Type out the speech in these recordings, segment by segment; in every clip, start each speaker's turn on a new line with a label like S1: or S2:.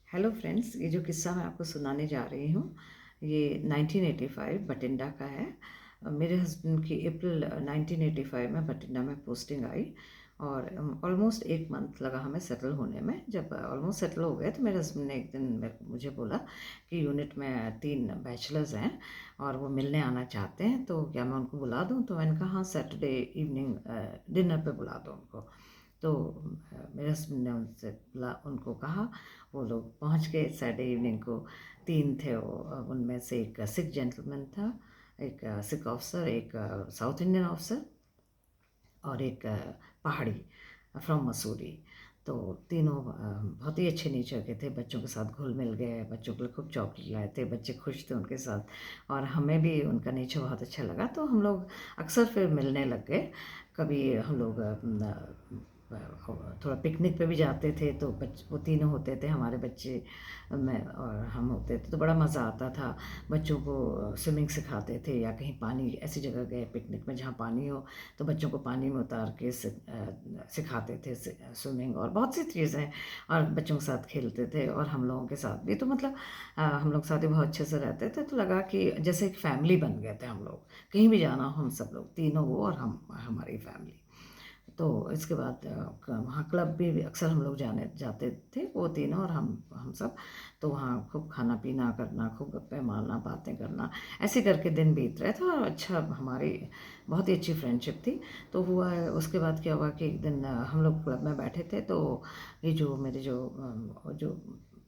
S1: Hello friends, ये जो किस्सा मैं आपको सुनाने जा रही हूँ ये 1985 बठिंडा का है। मेरे हस्बैंड की अप्रैल 1985 में बठिंडा में पोस्टिंग आई और ऑलमोस्ट 1 मंथ लगा हमें सेटल होने में। जब ऑलमोस्ट सेटल हो गए तो मेरे हस्बैंड ने एक दिन मुझे बोला कि यूनिट में 3 बैचलर्स हैं और वो मिलने आना चाहते हैं, तो क्या मैं उनको बुला दूँ। तो मैंने कहा हाँ, सैटरडे इवनिंग डिनर पे बुला दो उनको। तो मेरे हस्बैंड ने उनको कहा। वो लोग पहुंच गए सैटरडे इवनिंग को। 3 थे वो, उनमें से एक सिख जेंटलमैन था, एक सिख ऑफिसर, एक साउथ इंडियन ऑफिसर और एक पहाड़ी फ्रॉम मसूरी। तो तीनों बहुत ही अच्छे नेचर के थे, बच्चों के साथ घुल मिल गए, बच्चों के लिए खूब चॉकलेट लाए थे, बच्चे खुश थे उनके साथ और हमें भी उनका नेचर बहुत अच्छा लगा। तो हम लोग अक्सर फिर मिलने लग गए। कभी हम लोग थोड़ा पिकनिक पे भी जाते थे, तो वो तीनों होते थे, हमारे बच्चे मैं और हम होते थे, तो बड़ा मज़ा आता था। बच्चों को स्विमिंग सिखाते थे, या कहीं पानी ऐसी जगह गए पिकनिक में जहाँ पानी हो तो बच्चों को पानी में उतार के सिखाते थे स्विमिंग और बहुत सी चीज़ें, और बच्चों के साथ खेलते थे और हम लोगों के साथ भी। तो मतलब हम लोग साथ ही बहुत अच्छे से रहते थे, तो लगा कि जैसे एक फैमिली बन गए थे हम लोग। कहीं भी जाना हो हम सब लोग तीनों, वो और हम, हमारी फैमिली। तो इसके बाद वहाँ क्लब भी अक्सर हम लोग जाते थे, वो तीनों और हम सब। तो वहाँ खूब खाना पीना करना, खूब गप्पे मारना, बातें करना, ऐसे करके दिन बीत रहे थे और अच्छा हमारी बहुत ही अच्छी फ्रेंडशिप थी। तो हुआ है, उसके बाद क्या हुआ कि एक दिन हम लोग क्लब में बैठे थे, तो ये जो मेरे जो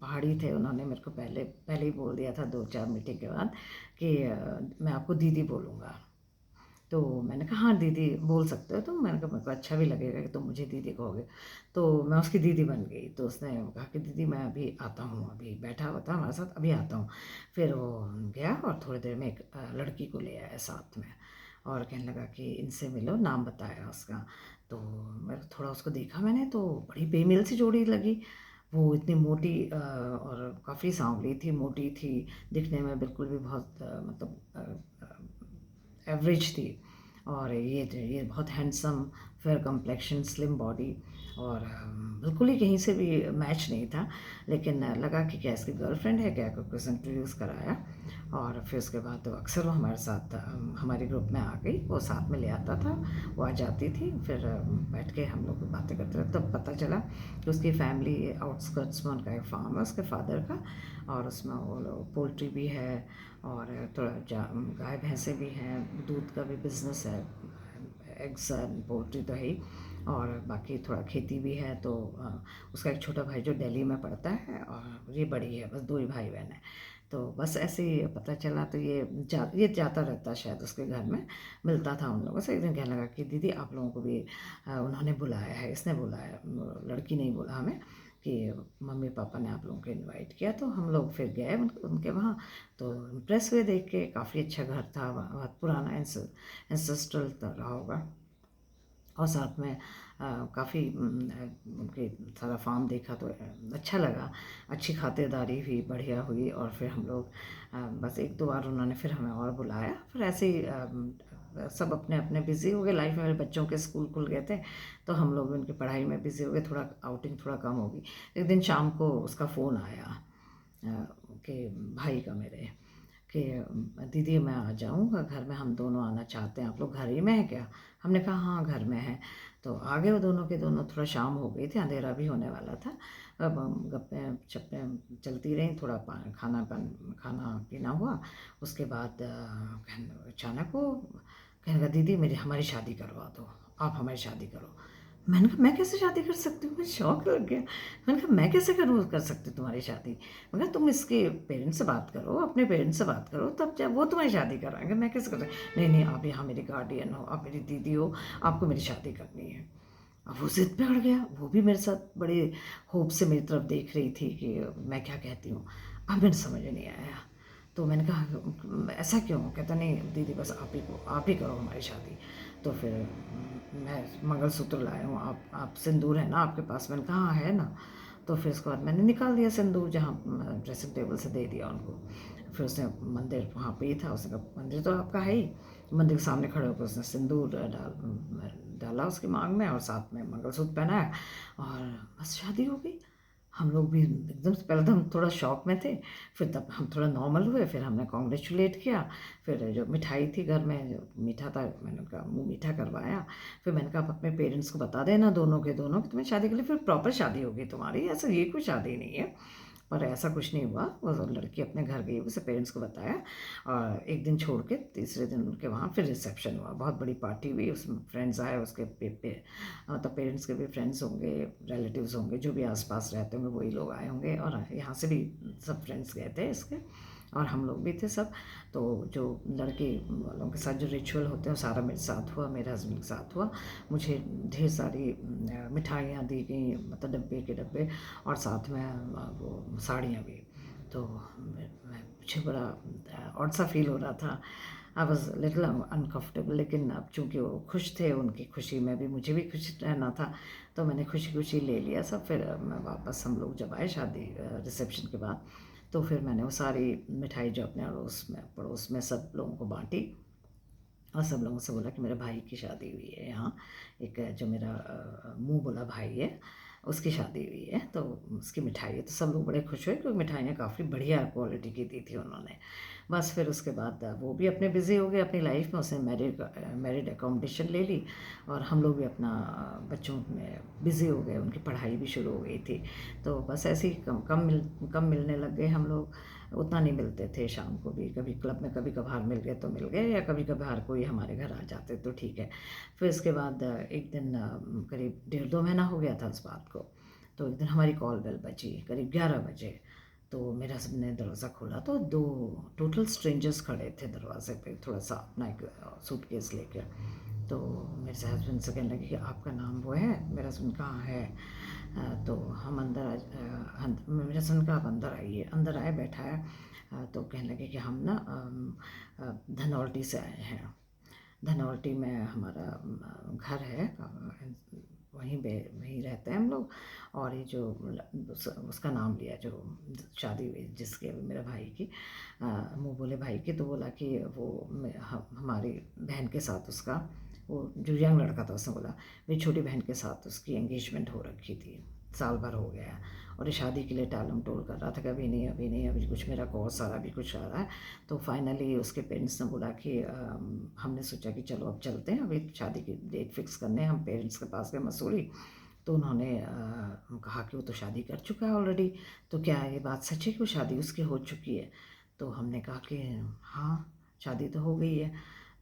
S1: पहाड़ी थे, उन्होंने मेरे को पहले पहले ही बोल दिया था 2-4 मीटिंग के बाद कि मैं आपको दीदी बोलूँगा। तो मैंने कहा हाँ दीदी बोल सकते हो। तो मैंने कहा मेरे को अच्छा भी लगेगा कि तुम मुझे दीदी कहोगे। तो मैं उसकी दीदी बन गई। तो उसने कहा कि दीदी मैं अभी आता हूँ, अभी बैठा हुआ था हमारे साथ, अभी आता हूँ। फिर वो गया और थोड़ी देर में एक लड़की को ले आया साथ में और कहने लगा कि इनसे मिलो, नाम बताया उसका। तो मैं थोड़ा उसको देखा मैंने, तो बड़ी बेमेल सी जोड़ी लगी। वो इतनी मोटी और काफ़ी सांवली थी, मोटी थी, दिखने में बिल्कुल भी बहुत मतलब एवरेज थी। और ये बहुत handsome, fair complexion, slim body और बिल्कुल ही कहीं से भी मैच नहीं था। लेकिन लगा कि क्या इसकी गर्लफ्रेंड है क्या, को कुछ इंट्रोड्यूस कराया। और फिर उसके बाद तो अक्सर वो हमारे साथ हमारे ग्रुप में आ गई, वो साथ में ले आता था, वो आ जाती थी। फिर बैठ के हम लोग बातें करते रहे। तब पता चला कि उसकी फैमिली आउटस्कर्ट्स में, उनका एक फार्म है उसके फादर का, और उसमें वो पोल्ट्री भी है और थोड़ा गाय भैंसे भी हैं, दूध का भी बिजनेस है, एग्स एंड पोल्ट्री तो है ही, और बाकी थोड़ा खेती भी है। तो उसका एक छोटा भाई जो दिल्ली में पढ़ता है और ये बड़ी है, बस 2 ही भाई बहन हैं। तो बस ऐसे ही पता चला। तो ये जाता रहता शायद उसके घर में, मिलता था उन लोगों से। एक दिन कहने लगा कि दीदी आप लोगों को भी उन्होंने बुलाया है, इसने बुलाया, लड़की नहीं बोला हमें, कि मम्मी पापा ने आप लोगों को इनवाइट किया। तो हम लोग फिर गए उनके वहाँ। तो इम्प्रेस हुए देख के, काफ़ी अच्छा घर था, बहुत पुराना एंसेस्ट्रल रहा होगा। और साथ में काफ़ी उनके सारा फार्म देखा तो अच्छा लगा, अच्छी खातिरदारी हुई, बढ़िया हुई। और फिर हम लोग बस 1-2 बार उन्होंने फिर हमें और बुलाया। फिर ऐसे ही सब अपने अपने बिज़ी हो गए लाइफ में। मेरे बच्चों के स्कूल खुल गए थे, तो हम लोग उनकी पढ़ाई में बिज़ी हो गए, थोड़ा आउटिंग थोड़ा कम होगी। एक दिन शाम को उसका फ़ोन आया कि भाई का मेरे, कि दीदी मैं आ जाऊँ घर में, हम दोनों आना चाहते हैं, आप लोग घर ही में हैं क्या। हमने कहा हाँ घर में हैं। तो आ गए वो दोनों के दोनों। थोड़ा शाम हो गई थी, अंधेरा भी होने वाला था। अब गप्पे छप्पे चलती रहीं, थोड़ा खाना पीना हुआ। उसके बाद अचानक वो कहने लगा दीदी मेरी हमारी शादी करवा दो, आप हमारी शादी करो। मैंने कहा मैं कैसे शादी कर सकती हूँ, मुझे शौक लग गया। मैंने कहा मैं कैसे करूँ, कर सकती हूँ तुम्हारी शादी। मगर तुम इसके पेरेंट्स से बात करो, अपने पेरेंट्स से बात करो, तब जब वो तुम्हारी शादी कराएंगे, मैं कैसे कर सकती। नहीं नहीं, आप यहाँ मेरी गार्डियन हो, आप मेरी दीदी हो, आपको मेरी शादी करनी है। अब वो जिद पे अड़ गया, वो भी मेरे साथ बड़े होप से मेरी तरफ देख रही थी कि मैं क्या कहती हूँ। अब मेरे समझ नहीं आया। तो मैंने कहा ऐसा क्यों। कहता नहीं दीदी बस आप ही करो हमारी शादी। तो फिर मैं मंगलसूत्र लाया हूँ, आप सिंदूर है ना आपके पास। मैंने कहा हाँ है ना। तो फिर उसके बाद मैंने निकाल दिया सिंदूर, जहाँ ड्रेसिंग टेबल से दे दिया उनको। फिर उसने मंदिर वहाँ पे ही था, उसने कहा मंदिर तो आपका है ही। मंदिर के सामने खड़े होकर उसने सिंदूर डाला उसकी मांग में और साथ में मंगलसूत्र पहनाया और बस शादी हो गई। हम लोग भी एकदम से पहले तो हम थोड़ा शॉक में थे, फिर तब हम थोड़ा नॉर्मल हुए, फिर हमने कांग्रेचुलेट किया, फिर जो मिठाई थी घर में जो मीठा था मैंने उनका मुँह मीठा करवाया, फिर मैंने कहा आप अपने पेरेंट्स को बता देना दोनों के दोनों कि तुम्हें शादी के लिए फिर प्रॉपर शादी होगी तुम्हारी, ऐसा ये कोई शादी नहीं है। पर ऐसा कुछ नहीं हुआ, वो लड़की अपने घर गई, उसे पेरेंट्स को बताया और एक दिन छोड़ के तीसरे दिन उनके वहाँ फिर रिसेप्शन हुआ, बहुत बड़ी पार्टी हुई, उसमें फ्रेंड्स आए उसके मतलब पेरेंट्स के भी फ्रेंड्स होंगे, रिलेटिव्स होंगे, जो भी आसपास रहते होंगे वही लोग आए होंगे और यहाँ से भी सब फ्रेंड्स गए थे इसके और हम लोग भी थे सब। तो जो लड़के वालों के साथ जो रिचुअल होते हैं वो सारा मेरे साथ हुआ, मेरे हस्बैंड के साथ हुआ। मुझे ढेर सारी मिठाइयाँ दी गई, मतलब डब्बे के डब्बे, और साथ में वो साड़ियाँ भी। तो मुझे बड़ा ऑड सा फील हो रहा था। आई वॉज लिटिल अनकम्फर्टेबल, लेकिन अब चूँकि वो खुश थे, उनकी खुशी में भी मुझे भी खुश रहना था, तो मैंने खुशी खुशी ले लिया सब। फिर मैं वापस हम लोग जब आए शादी रिसेप्शन के बाद, तो फिर मैंने वो सारी मिठाई जो अपने पड़ोस में सब लोगों को बांटी और सब लोगों से बोला कि मेरे भाई की शादी हुई है यहाँ, एक जो मेरा मुंह बोला भाई है उसकी शादी हुई है, तो उसकी मिठाई है। तो सब लोग बड़े खुश हुए क्योंकि मिठाइयाँ काफ़ी बढ़िया क्वालिटी की दी थी उन्होंने। बस फिर उसके बाद वो भी अपने बिज़ी हो गए अपनी लाइफ में, उसने मैरिड अकोमोडेशन ले ली और हम लोग भी अपना बच्चों में बिज़ी हो गए, उनकी पढ़ाई भी शुरू हो गई थी। तो बस ऐसे ही कम मिलने लग गए हम लोग, उतना नहीं मिलते थे। शाम को भी कभी क्लब में कभी कभार मिल गए तो मिल गए, या कभी कभार कोई हमारे घर आ जाते तो ठीक है। फिर इसके बाद एक दिन करीब 1.5-2 महीना हो गया था इस बात को, तो एक दिन हमारी कॉल बेल बजी करीब 11 बजे। तो मेरे हस्बैंड ने दरवाज़ा खोला तो 2 टोटल स्ट्रेंजर्स खड़े थे दरवाजे पे, थोड़ा सा अपना एक सूटकेस लेकर। तो मेरे हस्बैंड से कहने लगे कि आपका नाम वो है। मेरा हस्बैंड कहाँ है? तो हम अंदर मेरे हस्बैंड का आप अंदर आइए। अंदर आए, बैठाया, तो कहने लगे कि हम ना धनौल्टी से आए हैं। धनौल्टी में हमारा घर है, वहीं रहते हैं हम लोग। और ये जो उसका नाम लिया जो शादी हुई जिसके अभी मेरे भाई की, मुँह बोले भाई की, तो बोला कि वो हमारी बहन के साथ उसका, वो जो यंग लड़का था उसने बोला मेरी छोटी बहन के साथ उसकी एंगेजमेंट हो रखी थी, साल भर हो गया है और ये शादी के लिए टालम टोल कर रहा था कि अभी नहीं अभी नहीं, अभी कुछ मेरा कोर्स आ रहा, अभी कुछ आ रहा है। तो फाइनली उसके पेरेंट्स ने बोला कि हमने सोचा कि चलो अब चलते हैं, अभी शादी की डेट फिक्स करने हैं। हम पेरेंट्स के पास गए मसूरी, तो उन्होंने कहा कि वो तो शादी कर चुका है ऑलरेडी, तो क्या ये बात सच है कि वो शादी उसकी हो चुकी है? तो हमने कहा कि हाँ शादी तो हो गई है।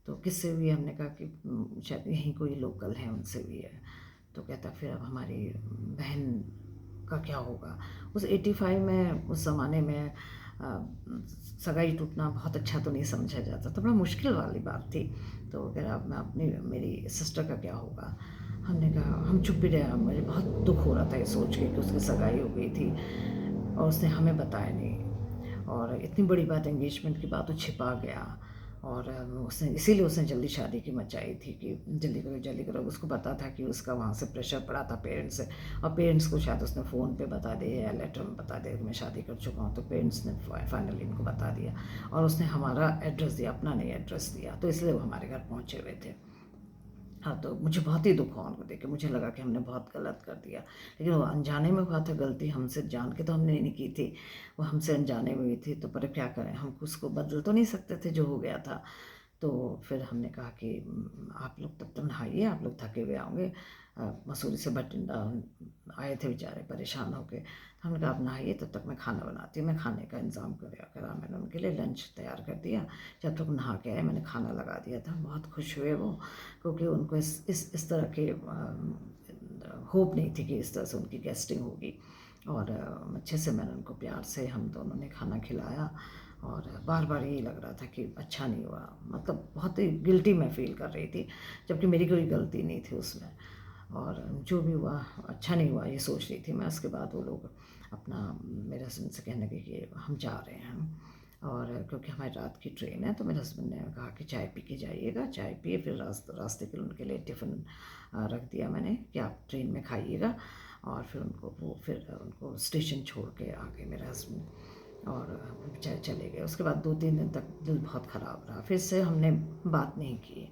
S1: तो किससे हुई है? हमने कहा कि शायद यहीं कोई लोकल है उनसे हुई है। तो कहता फिर अब हमारी बहन का क्या होगा? उस 85 में, उस ज़माने में सगाई टूटना बहुत अच्छा तो नहीं समझा जाता, तो बड़ा मुश्किल वाली बात थी। तो कह रहा अब मैं अपनी मेरी सिस्टर का क्या होगा? हमने कहा हम चुप ही रहे, मुझे बहुत दुख हो रहा था ये सोच के कि उसकी सगाई हो गई थी और उसने हमें बताया नहीं, और इतनी बड़ी बात एंगेजमेंट की बात वो छिपा गया। और उसने इसीलिए उसने जल्दी शादी की मचाई थी कि जल्दी करो जल्दी करो। उसको पता था कि उसका वहाँ से प्रेशर पड़ा था पेरेंट्स से, और पेरेंट्स को शायद उसने फ़ोन पे बता दिया या लेटर में बता दिया कि मैं शादी कर चुका हूँ, तो पेरेंट्स ने फाइनली इनको बता दिया और उसने हमारा एड्रेस दिया, अपना नहीं एड्रेस दिया, तो इसलिए वो हमारे घर पहुँचे हुए थे। हाँ, तो मुझे बहुत ही दुःख हुआ उनको देख के, मुझे लगा कि हमने बहुत गलत कर दिया, लेकिन वो अनजाने में हुआ था गलती, हमसे जान के तो हमने नहीं की थी, वो हमसे अनजाने में हुई थी। तो पर क्या करें, हम उसको बदल तो नहीं सकते थे जो हो गया था। तो फिर हमने कहा कि आप लोग तब तक नहाइए, आप लोग थके हुए होंगे, मसूरी से भटिंडा आए थे बेचारे परेशान होके। तो हमने कहा आप नहाइए, तब तक मैं खाना बनाती हूँ। मैं खाने का इंतज़ाम करा, मैंने उनके लिए लंच तैयार कर दिया। जब तक नहा के आए मैंने खाना लगा दिया था। बहुत खुश हुए वो, क्योंकि उनको इस तरह के होप नहीं थी कि इस तरह से उनकी गेस्टिंग होगी। और अच्छे से मैंने उनको प्यार से, हम दोनों ने खाना खिलाया, और बार बार यही लग रहा था कि अच्छा नहीं हुआ, मतलब बहुत ही गिल्टी मैं फील कर रही थी, जबकि मेरी कोई गलती नहीं थी उसमें। और जो भी हुआ अच्छा नहीं हुआ ये सोच रही थी मैं। उसके बाद वो लोग अपना मेरे हस्बैंड से कहने लगे कि हम जा रहे हैं, और क्योंकि हमारी रात की ट्रेन है, तो मेरे हस्बैंड ने कहा कि चाय पी के जाइएगा। चाय पिए, फिर रास्ते के लिए उनके लिए टिफ़िन रख दिया मैंने कि आप ट्रेन में खाइएगा। और फिर उनको स्टेशन छोड़ के आ गए मेरे हस्बैंड, और चले गए। उसके बाद 2-3 दिन तक दिल बहुत ख़राब रहा, फिर से हमने बात नहीं की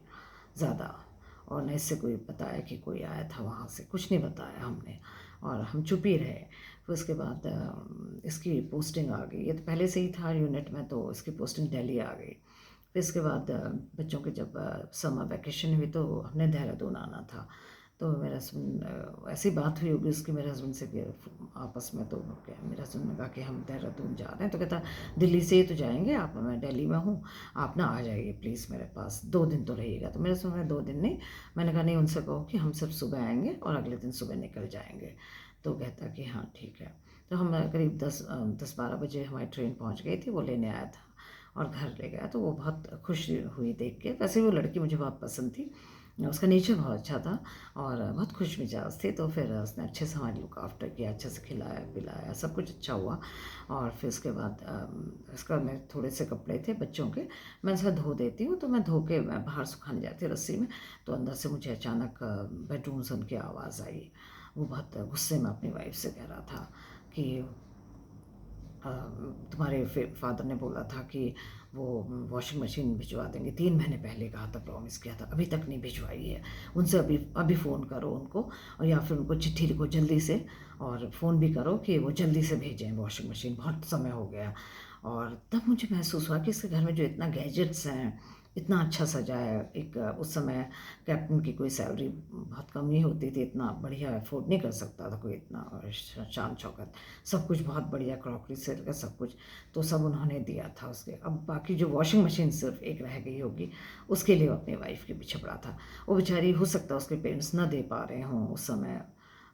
S1: ज़्यादा, और न इससे कोई बताया कि कोई आया था वहाँ से, कुछ नहीं बताया हमने। और हम चुप ही रहे। फिर उसके बाद इसकी पोस्टिंग आ गई। ये तो पहले से ही था यूनिट में, तो इसकी पोस्टिंग दिल्ली आ गई। फिर इसके बाद बच्चों के जब समर वैकेशन हुई तो हमने देहरादून आना था। तो मेरे हस्बैंड ऐसी बात हुई होगी उसकी मेरे हस्बैंड से कि आपस में, तो क्या मेरे हस्बैंड ने कहा कि हम देहरादून जा रहे हैं। तो कहता दिल्ली से ही तो जाएंगे आप, मैं दिल्ली में हूँ, आप ना आ जाइए प्लीज़ मेरे पास, 2 दिन तो रहिएगा। तो मेरे हस्बैंड ने 2 दिन नहीं, मैंने कहा नहीं, उनसे कहो कि हम सब सुबह आएंगे और अगले दिन सुबह निकल जाएंगे। तो कहता कि हाँ ठीक है। तो हम करीब 10-12 बजे हमारी ट्रेन पहुँच गई थी, वो लेने आया था और घर ले गया। तो वो बहुत खुश हुई देख के। वैसे वो लड़की मुझे बहुत पसंद थी, उसका नेचर बहुत अच्छा था और बहुत खुश मिजाज थी। तो फिर उसने अच्छे से हमारी लुक आफ्टर किया, अच्छे से खिलाया पिलाया, सब कुछ अच्छा हुआ। और फिर उसके बाद इसका मैं थोड़े से कपड़े थे बच्चों के, मैं उसे धो देती हूँ। तो मैं धो के मैं बाहर सुखाने जाती हूँ रस्सी में, तो अंदर से मुझे अचानक बेडरूम से उनकी आवाज़ आई। वो बहुत गुस्से में अपनी वाइफ से कह रहा था कि तुम्हारे फादर ने बोला था कि वो वॉशिंग मशीन भिजवा देंगे, 3 महीने पहले कहा था, प्रॉमिस किया था, अभी तक नहीं भिजवाई है। उनसे अभी अभी फ़ोन करो उनको, और या फिर उनको चिट्ठी लिखो जल्दी से, और फ़ोन भी करो कि वो जल्दी से भेजें वॉशिंग मशीन, बहुत समय हो गया। और तब मुझे महसूस हुआ कि इसके घर में जो इतना गैजेट्स हैं, इतना अच्छा सजा है। एक उस समय कैप्टन की कोई सैलरी बहुत कम ही होती थी, इतना बढ़िया अफोर्ड नहीं कर सकता था कोई इतना, और शान शौकत, सब कुछ बहुत बढ़िया, क्रॉकरी से लेकर सब कुछ, तो सब उन्होंने दिया था उसके। अब बाकी जो वॉशिंग मशीन सिर्फ एक रह गई होगी, उसके लिए वो अपनी वाइफ के पीछे पड़ा था। वो बेचारी, हो सकता है उसके पेरेंट्स ना दे पा रहे हों उस समय,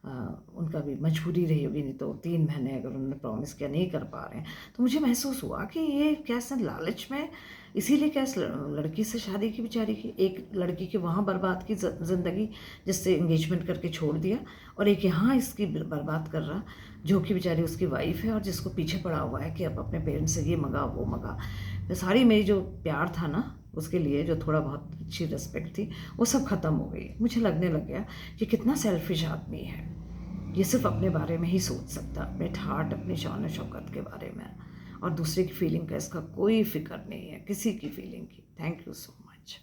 S1: उनका भी मजबूरी रही होगी, नहीं तो 3 महीने अगर उन्होंने प्रॉमिस किया नहीं कर पा रहे हैं। तो मुझे महसूस हुआ कि ये कैसे लालच में, इसीलिए क्या इस लड़की से शादी की बेचारी की, एक लड़की की वहाँ बर्बाद की ज़िंदगी जिससे इंगेजमेंट करके छोड़ दिया, और एक यहाँ इसकी बर्बाद कर रहा, जो कि बेचारी उसकी वाइफ है और जिसको पीछे पड़ा हुआ है कि अब अपने पेरेंट्स से ये मंगा वो मंगा। तो सारी मेरी जो प्यार था ना उसके लिए, जो थोड़ा बहुत अच्छी रिस्पेक्ट थी, वो सब ख़त्म हो गई। मुझे लगने लग गया कि कितना सेल्फिश आदमी है, ये सिर्फ अपने बारे में ही सोच सकता, अपने ठाट, अपनी शान शौकत के बारे में, और दूसरे की फीलिंग का इसका कोई फिक्र नहीं है, किसी की फीलिंग की। Thank you so much.